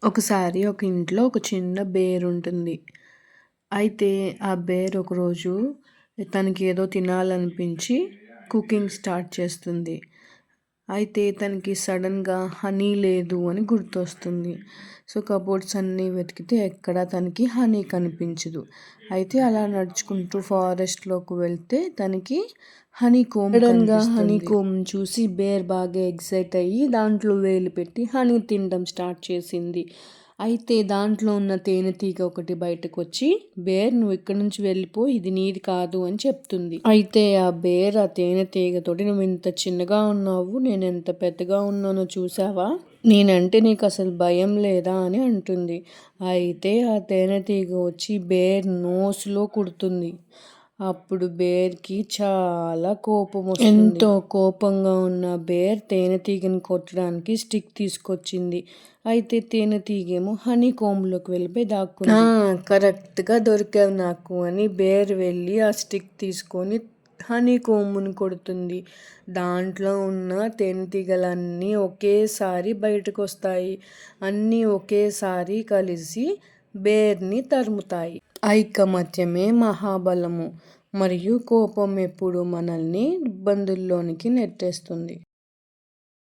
ఒకసారి ఒక ఇంట్లో ఒక చిన్న బేర్ ఉంటుంది. అయితే ఆ బేర్ ఒకరోజు తనకి ఏదో తినాలనిపించి కుకింగ్ స్టార్ట్ చేస్తుంది. అయితే తనకి సడన్గా హనీ లేదు అని గుర్తొస్తుంది. సో కబోర్డ్స్ అన్నీ వెతికితే ఎక్కడా తనకి హనీ కనిపించదు. అయితే అలా నడుచుకుంటూ ఫారెస్ట్లోకి వెళ్తే తనకి సడన్గా హనీ కోమ్ చూసి బేర్ బాగా ఎక్సైట్ అయ్యి దాంట్లో వేలు పెట్టి హనీ తినడం స్టార్ట్ చేసింది. అయితే దాంట్లో ఉన్న తేనెటీగ ఒకటి బయటకు వచ్చి, బేర్ నువ్వు ఇక్కడి నుంచి వెళ్ళిపో, ఇది నీది కాదు అని చెప్తుంది. అయితే ఆ బేర్ ఆ తేనెటీగతోటి, నువ్వు ఇంత చిన్నగా ఉన్నావు, నేను ఎంత పెద్దగా ఉన్నానో చూసావా, నేనంటే నీకు అసలు భయం లేదా అని అంటుంది. అయితే ఆ తేనెటీగ వచ్చి బేర్ నోస్లో కుడుతుంది. అప్పుడు బేర్కి చాలా కోపం వస్తుంది. ఎంతో కోపంగా ఉన్న బేర్ తేనెటీగని కొట్టడానికి స్టిక్ తీసుకొచ్చింది. అయితే తేనెటీగేమో హనీ కోమ్లోకి వెళ్ళిపోయి దాక్కుంది. కరెక్ట్గా దొరికావు నాకు అని బేర్ వెళ్ళి ఆ స్టిక్ తీసుకొని హనీ కోమ్ని కొడుతుంది. దాంట్లో ఉన్న తేనెటీగలన్నీ ఒకేసారి బయటకు వస్తాయి. అన్నీ ఒకేసారి కలిసి బేర్ని తరుముతాయి. ఐకమత్యమే మహాబలము. మరియు కోపం ఎప్పుడు మనల్ని ఇబ్బందుల్లోనికి నెట్టేస్తుంది.